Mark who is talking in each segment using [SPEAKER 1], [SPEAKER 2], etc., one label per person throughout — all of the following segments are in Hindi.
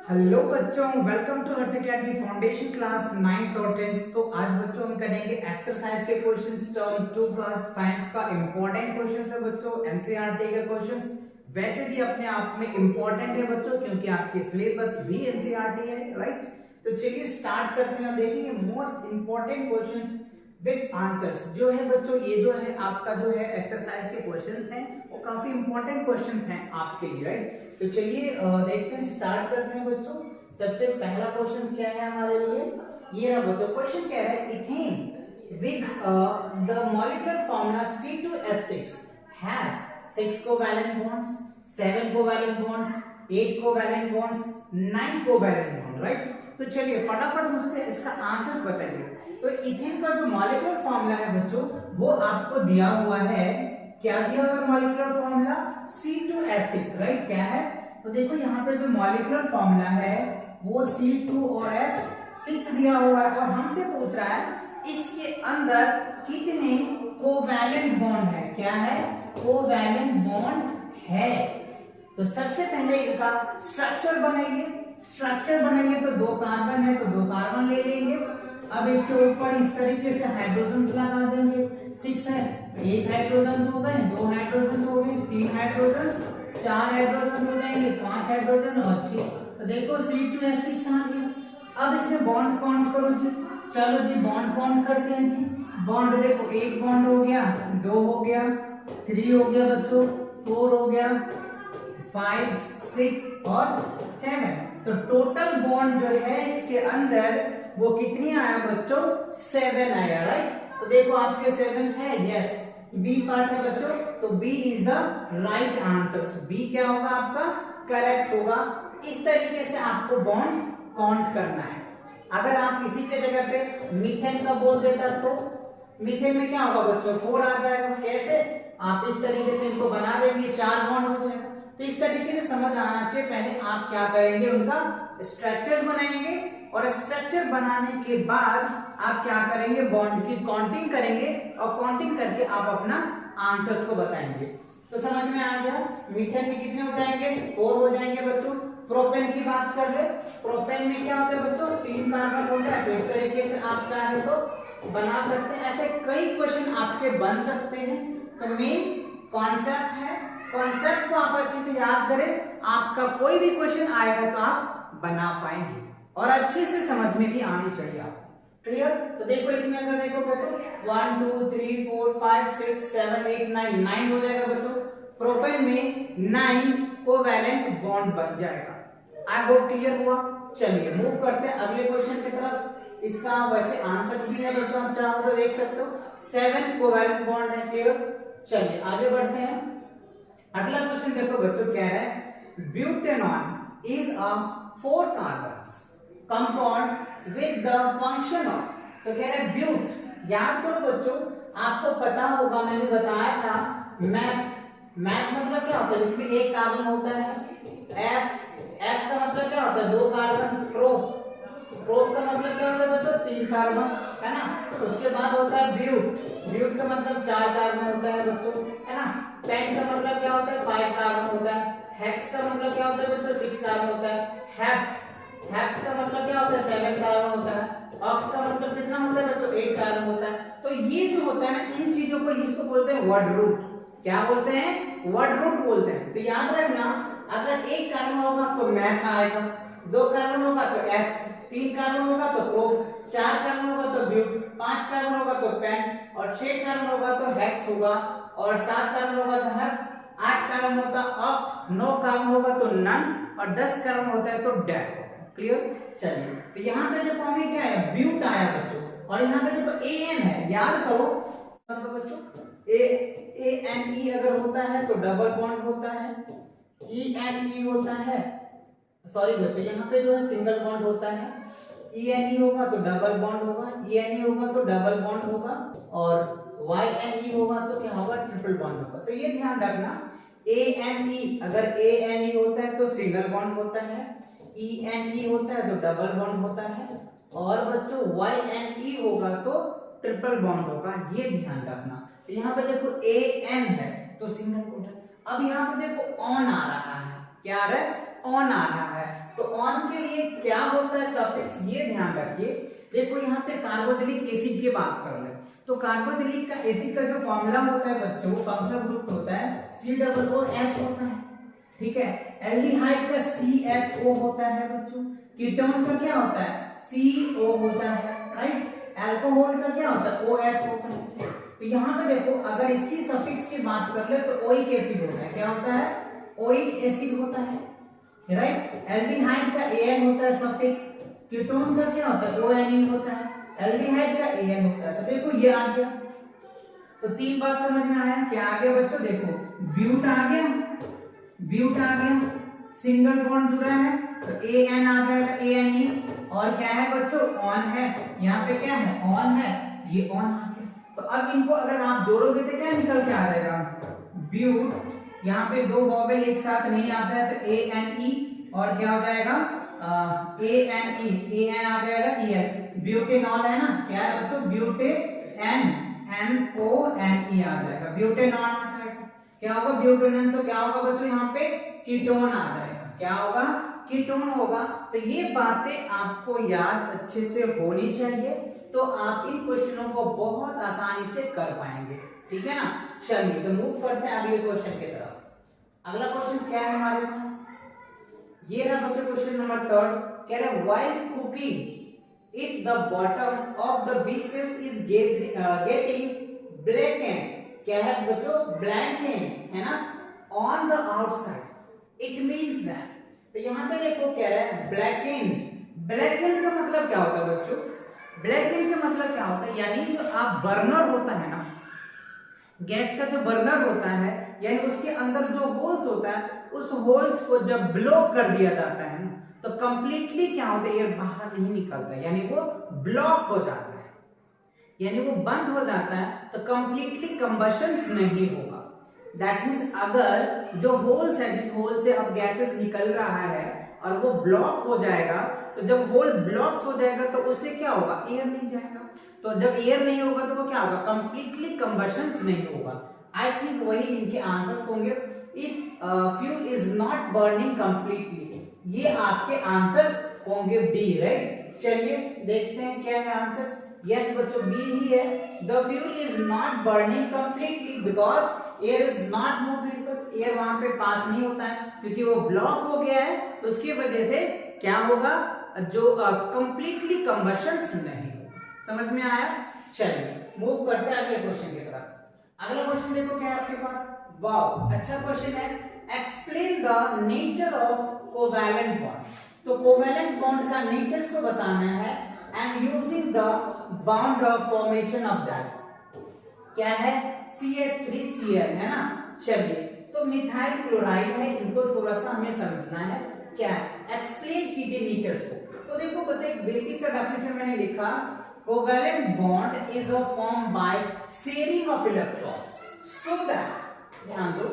[SPEAKER 1] हेलो बच्चों, welcome to Harsh academy foundation class 9th और 10th। तो आज बच्चों हम करेंगे एक्सरसाइज के क्वेश्चंस टर्म 2 का साइंस का इंपॉर्टेंट क्वेश्चंस है बच्चों, एनसीईआरटी के क्वेश्चंस। वैसे भी अपने आप में इंपॉर्टेंट है बच्चों, क्योंकि आपके सिलेबस भी एनसीईआरटी है, राइट। तो चलिए स्टार्ट करते हैं और देखेंगे most important questions with answers. जो है बच्चों, ये जो है आपका जो है एक्सरसाइज के क्वेश्चंस हैं, वो काफी इंपॉर्टेंट क्वेश्चंस हैं आपके लिए, राइट। तो चलिए देखते हैं, स्टार्ट करते हैं बच्चों। सबसे पहला क्वेश्चन क्या है हमारे लिए, ये रहा बच्चों। क्वेश्चन कह रहा है ethane with the molecular formula C2H6 has 6 covalent bonds, 7 covalent bonds, 8 covalent bonds, 9 covalent bond, right. तो चलिए फटाफट मुझे इसका आंसर बताइए। तो इथेन का जो मॉलिक्यूलर फार्मूला है बच्चों, वो आपको दिया हुआ है। क्या दिया हुआ है मॉलिक्यूलर फार्मूला? C2H6, right. क्या है? तो देखो यहाँ पे जो मॉलिक्यूलर फार्मूला है वो C2 और H6 दिया हुआ है, और हमसे पूछ रहा है इसके अंदर कितने कोवैलेंट बॉन्ड है। क्या है? कोवैलेंट बॉन्ड है। तो सबसे पहले इनका स्ट्रक्चर बनाइए। तो 2 कार्बन है तो 2 कार्बन ले लेंगे। अब इसके ऊपर इस तरीके से हाइड्रोजन लगा देंगे। 6 है, 1 हाइड्रोजन हो गए, 2 हाइड्रोजन हो गए, 3 हाइड्रोजन, 4 हाइड्रोजन हो जाएंगे, 5 हाइड्रोजन और 6। तो देखो C2H6 आ गया। अब इसमें बॉन्ड काउंट करो जी। चलो जी बॉन्ड काउंट करते हैं जी। बॉन्ड देखो, 1 बॉन्ड हो गया, 2 हो गया, 3 हो गया बच्चों, 4 हो गया, 5, 6 और 7। तो टोटल बॉन्ड जो है इसके अंदर वो कितनी आया बच्चों? 7 आया, राइट। तो देखो आपके 7 है, यस। बी पार्ट है बच्चों, तो B is the right answer. B क्या होगा आपका? करेक्ट होगा। इस तरीके से आपको बॉन्ड काउंट करना है। अगर आप इसी के जगह पे मीथेन का बोल देता तो मीथेन में क्या होगा बच्चों? 4 आ जाएगा। कैसे? आप इस तरीके से इनको बना देंगे, 4 बॉन्ड हो जाएगा। तो इस तरीके से समझ आना चाहिए। पहले आप क्या करेंगे, उनका स्ट्रक्चर बनाएंगे, और स्ट्रक्चर बनाने के बाद आप क्या करेंगे, बॉन्ड की काउंटिंग करेंगे, और काउंटिंग करके आप अपना आंसर्स को बताएंगे। तो समझ में आ गया। मीथेन में कितने हो जाएंगे? 4 हो जाएंगे बच्चों। प्रोपेन की बात कर ले, प्रोपेन में क्या होता है बच्चों? 3 कार्बन होता है। तो इस तरीके से आप चाहे तो बना सकते हैं। ऐसे कई क्वेश्चन आपके बन सकते हैं। तो मेन कॉन्सेप्ट है, कॉन्सेप्ट को आप अच्छे से याद करें, आपका कोई भी क्वेश्चन आएगा तो आप बना पाएंगे, और अच्छे से समझ में भी आनी चाहिए आपको। क्लियर? तो देखो इसमें अगर देखोगे तो 1 2 3 4 5 6 7 8 9 हो जाएगा बच्चों। प्रोपेन में 9 कोवैलेंट बॉन्ड बन जाएगा। आई होप क्लियर हुआ। चलिए मूव करते हैं अगले क्वेश्चन की तरफ। इसका वैसे आंसर भी है बच्चों, हम चाहो तो देख सकते हो। 7 कोवैलेंट बॉन्ड है। क्लियर? चलिए आगे बढ़ते हैं। अगला क्वेश्चन देखो बच्चों, क्या है? Butanone is a 4 carbons compound with the function of. तो कह रहा है ब्यूट। याद करो बच्चों, आपको पता होगा, मैंने बताया था मैथ मतलब क्या होता है? जिसमें 1 कार्बन होता है। एथ का मतलब क्या होता है? 2 कार्बन। प्रोप का मतलब क्या होता है बच्चों? 3 कार्बन, है ना। उसके बाद होता है ब्यूट का मतलब 4 कार्बन होता है बच्चों, है ना। पेंट का मतलब क्या होता है? 5 कार्बन होता है। हेक्स का मतलब क्या होता है बच्चों? 6 कार्बन होता है। हेप्ट का मतलब क्या होता है? 7 कार्बन होता है। ऑक्ट का मतलब कितना होता है बच्चों? 8 कार्बन होता है। तो ये जो होता है ना, इन चीजों को इसको बोलते हैं वर्ड रूट। क्या बोलते हैं? वर्ड रूट बोलते हैं। तो याद रखना, अगर 1 कार्बन होगा तो मैथ आएगा, 2 कार्बन होगा तो एथ, 3 कार्बन होगा तो प्रोप, 4 कार्बन होगा तो ब्यूट, 5 कार्बन होगा तो पेंट, और 6 कार्बन होगा तो हेक्स होगा, और 7 कार्बन होगा तो हेप्ट, 8 कार्बन होता है ऑक्ट, 9 कार्बन होगा तो नन, और 10 कार्बन होता है तो डेक होता है। क्लियर? चलिए, तो यहाँ पे देखो हमें क्या है? ब्यूट आया बच्चों, और यहाँ पे देखो एन है। याद करो बच्चों, ए अगर होता है तो डबल बॉन्ड होता है, ई होता है, सॉरी बच्चों यहाँ पे जो है सिंगल बॉन्ड होता है। ई होगा तो डबल बॉन्ड होगा, ई होगा तो डबल बॉन्ड होगा, और वाई होगा तो क्या होगा? ट्रिपल बॉन्ड होगा। तो ये ध्यान रखना, अगर ए होता है तो सिंगल बॉन्ड होता है, ई होता है तो डबल बॉन्ड होता है, और बच्चों वाई होगा तो ट्रिपल बॉन्ड होगा। ये ध्यान रखना। तो यहाँ पे देखो एन है तो सिंगल बॉन्ड है। अब यहाँ पे देखो ऑन आ रहा है। क्या आ रहा है? ऑन आ रहा है। तो ऑन बॉन्ड के लिए क्या होता है सफिक्स, ये ध्यान रखिए। देखो यहाँ पे कार्बोक्सिलिक एसिड की बात कर ले तो कार्बोक्सिलिक का एसिड का जो फॉर्मूला होता है बच्चों, फंक्शनल ग्रुप होता है COOH होता है, ठीक है। एल्डिहाइड का CHO होता है बच्चों, कीटोन का क्या होता है CO होता है, राइट। अल्कोहल का क्या होता है OH होता है। तो यहाँ पे देखो अगर इसकी सफिक्स की बात कर ले तो ओइक एसिड होता है, क्या होता है ओइक एसिड होता है, राइट। एल्डिहाइड का AN होता है सफिक्स, कीटोन का क्या होता है ONE होता है, एल्डिहाइड का AN होता है। तो देखो ये आ गया, तो तीन बात समझ में आया। क्या आ गया बच्चों, देखो ब्यूट आ गया, ब्यूट आ गया, सिंगल बॉन्ड जुड़ा है तो AN आ जाएगा ANE, और क्या है बच्चों ऑन है, यहाँ पे क्या है ऑन है, ये ऑन आ गया। तो अब इनको अगर आप जोड़ोगे तो क्या निकल के आ जाएगा ब्यूट, यहाँ पे दो वॉवेल एक साथ नहीं आता है तो ANE, और क्या हो जाएगा ANE, AN आ जाएगा EN, ब्यूटेनॉल है ना, क्या है बच्चों ब्यूटेन, MONE आ जाएगा, ब्यूटेनॉल आ जाएगा। क्या होगा ब्यूटेनॉल, तो क्या होगा बच्चों यहाँ पे कीटोन आ जाएगा, क्या होगा कीटोन होगा। तो ये बातें आपको याद अच्छे से होनी चाहिए, तो आप इन क्वेश्चनों को बहुत आसानी से कर पाएंगे, ठीक है ना। चलिए तो मूव करते हैं अगले क्वेश्चन की तरफ। अगला क्वेश्चन क्या है हमारे पास, ये रहा बच्चों क्वेश्चन नंबर 3। कह रहे while cooking if the bottom of the bases is getting blackened, क्या है बच्चों ब्लैकेंड है ना on the outside, it means that. तो यहाँ पे देखो कह रहा है ब्लैकेंड, ब्लैकेंड का मतलब क्या होता है बच्चों, ब्लैकेंड का मतलब क्या होता है, यानी जो आप बर्नर होता है ना, गैस का जो बर्नर होता है, यानी उसके अंदर जो होल्स होता है, उस होल्स को जब ब्लॉक कर दिया जाता है ना, तो कंप्लीटली क्या होता है एयर बाहर नहीं निकलता है, यानी वो ब्लॉक हो जाता है, यानी वो बंद हो जाता है, तो कंप्लीटली कंबशंस नहीं होगा। दैट मींस अगर जो होल्स है, जिस होल से अब गैसेस निकल रहा है और वो ब्लॉक हो जाएगा, तो जब होल ब्लॉक हो जाएगा तो उससे क्या होगा एयर नहीं जाएगा, तो जब एयर नहीं होगा तो वो क्या होगा कंप्लीटली कंबशंस नहीं होगा। आई थिंक वही इनके आंसर्स होंगे। If fuel is not burning completely, ये आपके आंसर्स होंगे बी, राइट। चलिए देखते हैं क्या है आंसर्स। यस बच्चों बी ही है, the fuel is not burning completely because air is not moving, air वहां पे पास नहीं होता है क्योंकि वो ब्लॉक हो गया है, तो उसकी वजह से क्या होगा जो कंप्लीटली कंबशंस नहीं होगा। समझ में आया। चलिए मूव करते हैं अगले क्वेश्चन की तरफ। अगला क्वेश्चन देखो क्या है आपके पास, वाओ अच्छा क्वेश्चन है। Explain the nature of covalent bond, तो कोवैलेंट बॉन्ड का नेचर को बताना है and using the bond of formation of that, क्या है CH3Cl है ना। चलिए तो मिथाइल क्लोराइड है, इनको थोड़ा सा हमें समझना है क्या है, एक्सप्लेन कीजिए नेचर्स को। तो देखो बच्चे एक बेसिक सा डेफिनेशन मैंने लिखा, covalent bond is a form by sharing of electrons, so that ध्यान दो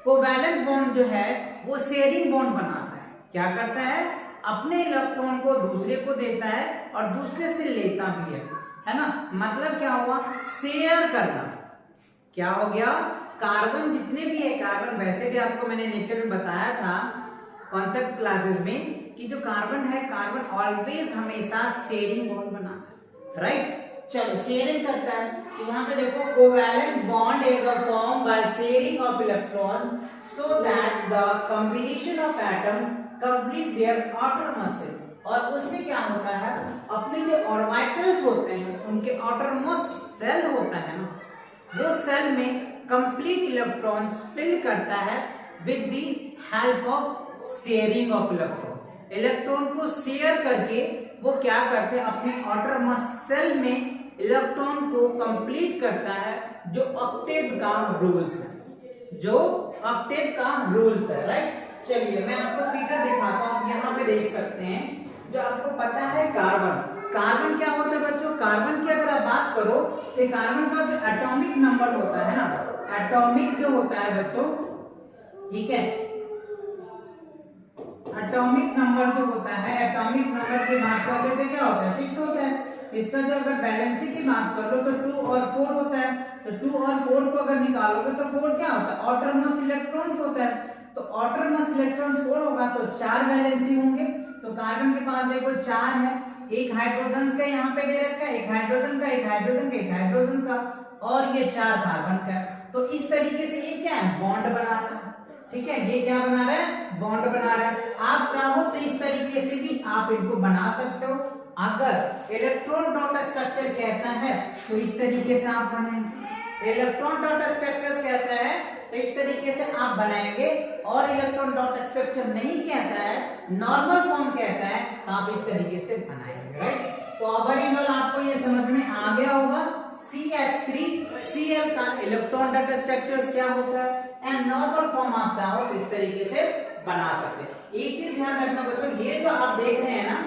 [SPEAKER 1] कोवैलेंट बॉन्ड जो है वो शेयरिंग बॉन्ड बनाता है, क्या करता है अपने इलेक्ट्रॉन को दूसरे को देता है और दूसरे से लेता भी है ना। मतलब क्या हुआ शेयर करना, क्या हो गया कार्बन जितने भी है, कार्बन वैसे भी आपको मैंने नेचर में बताया था कॉन्सेप्ट क्लासेस में कि जो कार्बन है, कार्बन ऑलवेज हमेशा शेयरिंग बॉन्ड बनाता है, राइट। चलो शेयरिंग करता है, तो यहाँ पे देखो covalent bond is a form by sharing of electron so that the combination of atom complete their outermost shell, और उससे क्या होता है अपने जो ऑर्बिटल्स होते हैं उनके आउटरमोस्ट सेल होता है ना, वो सेल में कंप्लीट इलेक्ट्रॉन फिल करता है with the help of sharing of electron. Electron को शेयर करके वो क्या करते हैं अपने आउटरमोस्ट सेल में इलेक्ट्रॉन को कंप्लीट करता है, जो ऑक्टेट का रूल्स है, जो ऑक्टेट का रूल्स है, राइट। चलिए मैं आपको फिगर दिखाता हूं, आप यहाँ पे देख सकते हैं, जो आपको पता है कार्बन, कार्बन क्या होता है बच्चों, कार्बन की अगर आप बात करो तो कार्बन का जो एटॉमिक नंबर होता है ना, एटॉमिक जो होता है बच्चों, ठीक है, एटॉमिक नंबर जो होता है, एटॉमिक नंबर की बात करते थे क्या होता है 6 होता है। इसका जो अगर बैलेंसी की बात कर लो तो 2 और 4 होता है, तो 2 और 4 को अगर निकालोगे तो 4 क्या होता है आउटरमोस्ट इलेक्ट्रॉन्स होता है, तो आउटरमोस्ट इलेक्ट्रॉन 4 होगा तो 4 वैलेंसी होंगे, तो कार्बन के पास देखो 4 है, एक हाइड्रोजन का यहाँ पे दे रखा है, एक हाइड्रोजन का, एक हाइड्रोजन का, एक हाइड्रोजन का, और ये 4 कार्बन का। तो इस तरीके से ये क्या है, बॉन्ड बना रहा है। ठीक है, ये क्या बना रहा है, बॉन्ड बना रहा है। आप चाहो तो इस तरीके से भी आप इनको बना सकते हो। अगर इलेक्ट्रॉन डॉट स्ट्रक्चर कहता है तो इस तरीके से आप बनाएंगे, इलेक्ट्रॉन डॉट स्ट्रक्चर कहता है तो इस तरीके से आप बनाएंगे, और इलेक्ट्रॉन डॉट स्ट्रक्चर नहीं कहता है, नॉर्मल फॉर्म कहता है, तो आप इस तरीके से बनाएंगे, राइट। तो ओवरऑल आपको ये समझ में आ गया होगा CH3Cl का इलेक्ट्रॉन डॉट स्ट्रक्चर्स क्या होता है, एंड नॉर्मल फॉर्म आप चाहो तो इस तरीके से बना सकते हैं। एक चीज ध्यान रखना बच्चों, ये जो आप देख रहे हैं ना,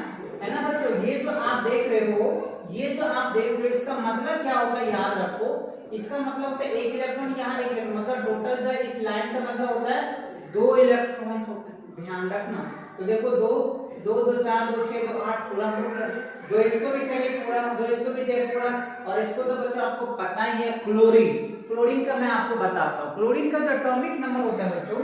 [SPEAKER 1] है ना बच्चों, ये जो आप देख रहे हो, ये जो आप देख रहे हो, इसका मतलब क्या होता है, याद रखो, इसका मतलब होता है एक इलेक्ट्रॉन यहाँ, एक इलेक्ट्रॉन, मतलब टोटल जो है इस लाइन का मतलब होता है 2 इलेक्ट्रॉन्स होते हैं, ध्यान रखना। तो देखो 2 2 2 4 2 6 2 8 पूरा हो गया, 2 इसको भी चाहिए पूरा, 2 इसको भी चाहिए पूरा, और इसको तो बच्चों आपको पता ही है क्लोरीन, क्लोरीन का मैं आपको बताता हूँ। क्लोरीन का जो एटॉमिक नंबर होता है बच्चों,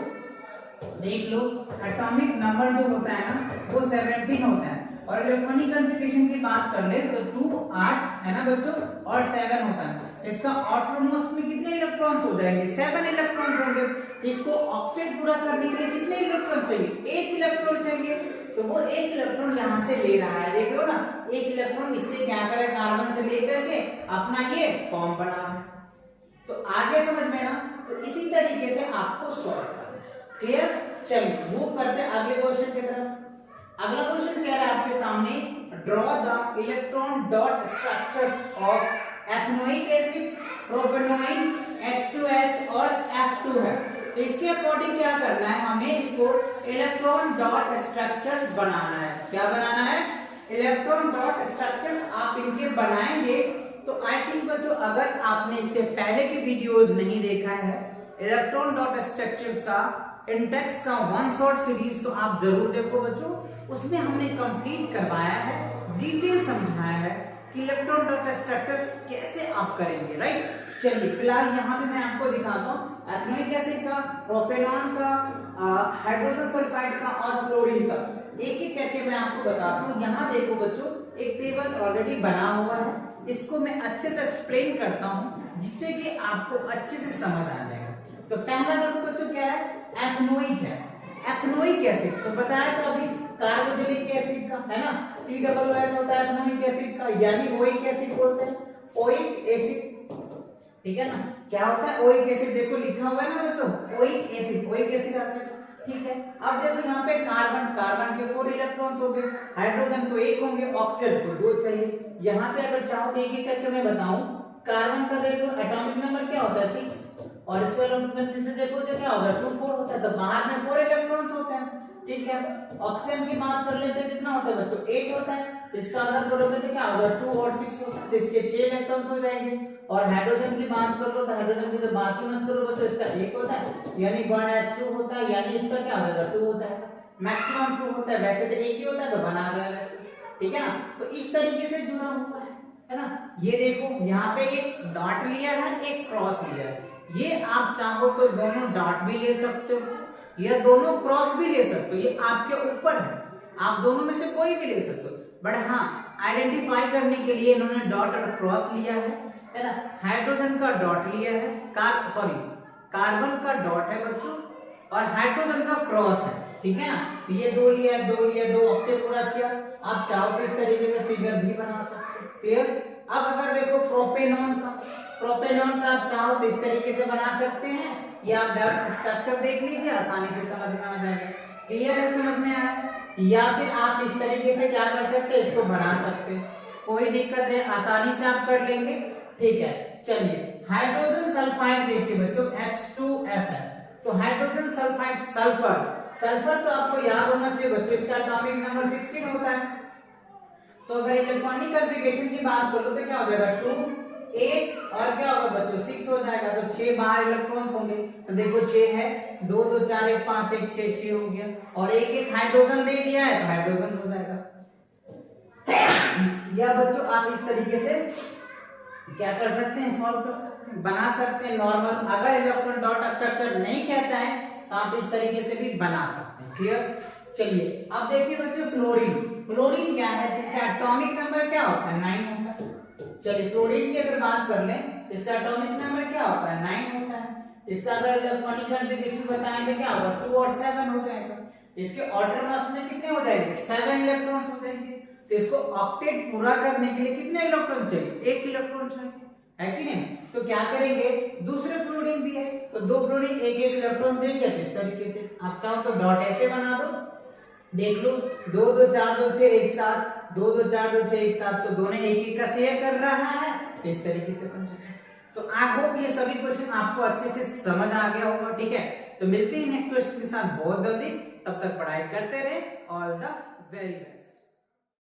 [SPEAKER 1] देख लो, एटॉमिक नंबर जो होता है ना वो 17 होता है, और इलेक्ट्रॉनिक कॉन्फ़िगरेशन की बात कर ले तो 2 8 है ना बच्चों, और 7 होता है। इसका आउटरमोस्ट में कितने इलेक्ट्रॉन्स हो जाएंगे, 7 इलेक्ट्रॉन्स होंगे। इसको ऑक्टेट पूरा करने के लिए कितने इलेक्ट्रॉन चाहिए, 1 इलेक्ट्रॉन चाहिए। तो वो 1 इलेक्ट्रॉन यहाँ से ले रहा है, देख लो ना, 1 इलेक्ट्रॉन इससे क्या करे, कार्बन से लेकर के अपना ये फॉर्म बना। तो आगे समझ में ना, तो इसी तरीके से आपको सॉल्व करना है, क्लियर। चलिए मूव करते हैं अगले क्वेश्चन की तरफ। अगला क्वेश्चन कह रहा है आपके सामने, draw the electron dot structures of ethanoic acid, propanoic, H2S और F2 है। तो इसके अकॉर्डिंग क्या करना है, हमें इसको इलेक्ट्रॉन डॉट स्ट्रक्चर्स बनाना है। क्या बनाना है, इलेक्ट्रॉन डॉट स्ट्रक्चर्स आप इनके बनाएंगे। तो आई थिंक बच्चों, अगर आपने इससे पहले की वीडियोस नहीं देखा है इलेक्ट्रॉन डॉट स्ट्रक्चर्स का, इंडेक्स का 1 शॉट सीरीज, तो आप जरूर देखो बच्चों, उसमें हमने कंप्लीट करवाया है, डिटेल समझाया है कि इलेक्ट्रॉन डॉट स्ट्रक्चर्स कैसे आप करेंगे, राइट। चलिए फिलहाल यहाँ पे मैं आपको दिखाता हूँ एथेनोइक एसिड का, प्रोपेनॉन का, हाइड्रोजन सल्फाइड का और फ्लोरीन का, एक एक करके मैं आपको बताता हूँ। यहाँ देखो बच्चों, एक टेबल ऑलरेडी बना हुआ है, इसको मैं अच्छे से एक्सप्लेन करता हूँ जिससे कि आपको अच्छे से समझ आ जाएगा। तो पहला देखो बच्चों क्या है, एथेनोइक है। एथेनोइक एसिड तो बताया तो अभी, कार्बोक्सिलिक एसिड का है ना, COOH होता है एथेनोइक एसिड का, यानी ओइक एसिड बोलते हैं, ओइक एसिड, ठीक है ना। क्या होता है ओइक एसिड, देखो लिखा हुआ है ना बच्चों, ओइक एसिड, ओइक एसिड आता है, ठीक है। अब देखो यहाँ पे कार्बन, कार्बन के 4 इलेक्ट्रॉन्स हो गए, हाइड्रोजन को 1 होंगे, ऑक्सीजन को 2 चाहिए। यहाँ पे अगर चाहो तो एक एक करके मैं बताऊं, कार्बन का देख लो एटॉमिक नंबर क्या होता है 6, और इसके एटॉमिक से देखो तो क्या होगा 2 4 होता है, तो बाहर में 4 इलेक्ट्रॉन्स होते हैं, ठीक है। ऑक्सीजन की बात कर लेते हैं, कितना होता है बच्चों 8 होता है, इसका अगर करोगे तो क्या होगा 2 और 6 होता है, तो इसके 6 इलेक्ट्रॉन्स हो जाएंगे। और हाइड्रोजन की बात कर लो तो हाइड्रोजन की तो बात ही मत करो बच्चों, इसका 1 होता है, यानी 1s2 होता है, यानी इसका क्या होगा 2 होता है, मैक्सिमम 2 होता है, वैसे तो 1 ही होता है, तो बना रहा है, ठीक है ना। तो इस तरीके से जुड़ा हुआ है ना। ये देखो यहाँ पे एक डॉट लिया है, एक क्रॉस लिया है, ये आप चाहो तो दोनों डॉट भी ले सकते हो या दोनों क्रॉस भी ले सकते हो, ये आपके ऊपर है, आप दोनों में से कोई भी ले सकते हो। बट हाँ, आइडेंटिफाई करने के लिए इन्होंने डॉट और क्रॉस लिया है ना। हाइड्रोजन का डॉट लिया है, कार्बन का डॉट है बच्चों, और हाइड्रोजन का क्रॉस है, ठीक है ना। तो ये 2 लिया है, 2 लिया, 2 ऑक्टेव पूरा किया। आप चाहो तो इस तरीके से फिगर भी बना सकते हो, क्लियर। अब अगर देखो प्रोपेनॉन का, प्रोपेनॉन का आप चाहो तो इस तरीके से बना सकते हैं, या आप डॉट स्ट्रक्चर देख लीजिए, आसानी से समझ में आ जाएगा, क्लियर है, समझ में आया। या फिर आप इस तरीके से क्या कर सकते हैं, इसको बना सकते हैं, कोई दिक्कत नहीं, आसानी से आप कर लेंगे, ठीक है। चलिए हाइड्रोजन सल्फाइड देखिए बच्चों, H2S है, तो हाइड्रोजन सल्फाइड, सल्फर, सल्फर तो आपको याद होना चाहिए बच्चों, इसका एटॉमिक नंबर 16 होता है। तो अगर इलेक्ट्रॉनिक कॉन्फ़िगरेशन की बात करो तो क्या हो जाएगा 2 8 और क्या होगा बच्चों 6 हो जाएगा, तो 6 बाहर इलेक्ट्रॉन्स होंगे, तो देखो 6 है, 2 2 4 1 5 1 6 6 हो गया, और एक एक हाइड्रोजन दे दिया है तो हाइड्रोजन हो जाएगा। या बच्चों आप इस तरीके से क्या कर सकते हैं, सॉल्व कर सकते हैं, बना सकते हैं नॉर्मल। अगर इलेक्ट्रॉन डॉट स्ट्रक्चर नहीं कहता है तो आप इस तरीके से भी बना सकते हैं, क्लियर। चलिए अब देखिए बच्चों फ्लोरीन, फ्लोरीन क्या है, जिसका एटॉमिक नंबर क्या होता है 9 होता है। चलिए फ्लोरीन की अगर बात कर लें, इसका एटॉमिक नंबर क्या होता है 9 होता है। इसका अगर इलेक्ट्रॉनिक कॉन्फ़िगरेशन बताएंगे क्या होगा 2 और 7 हो जाएगा। इसके ऑर्डर मास में कितने हो जाएंगे 7 इलेक्ट्रॉन्स हो जाएंगे। तो इसको ऑक्टेट पूरा करने के लिए कितने इलेक्ट्रॉन चाहिए, 1 इलेक्ट्रॉन चाहिए, है कि नहीं। तो क्या करेंगे, दूसरे फ्लोरीन भी है तो दो फ्लोरीन एक एक इलेक्ट्रॉन देंगे। इस तरीके से आप चाहो तो डॉट ऐसे बना दो, देख लो 2 2 4 2 6 1 7, 2 2 4 2 6 1 7, तो दोनों एक एक का शेयर कर रहा है। इस तरीके से बन जाएगा। तो आई होप ये सभी क्वेश्चन आपको अच्छे से समझ आ गया होगा, ठीक है। तो मिलते हैं नेक्स्ट क्वेश्चन के साथ बहुत जल्दी, तब तक पढ़ाई करते रहे। All the very best.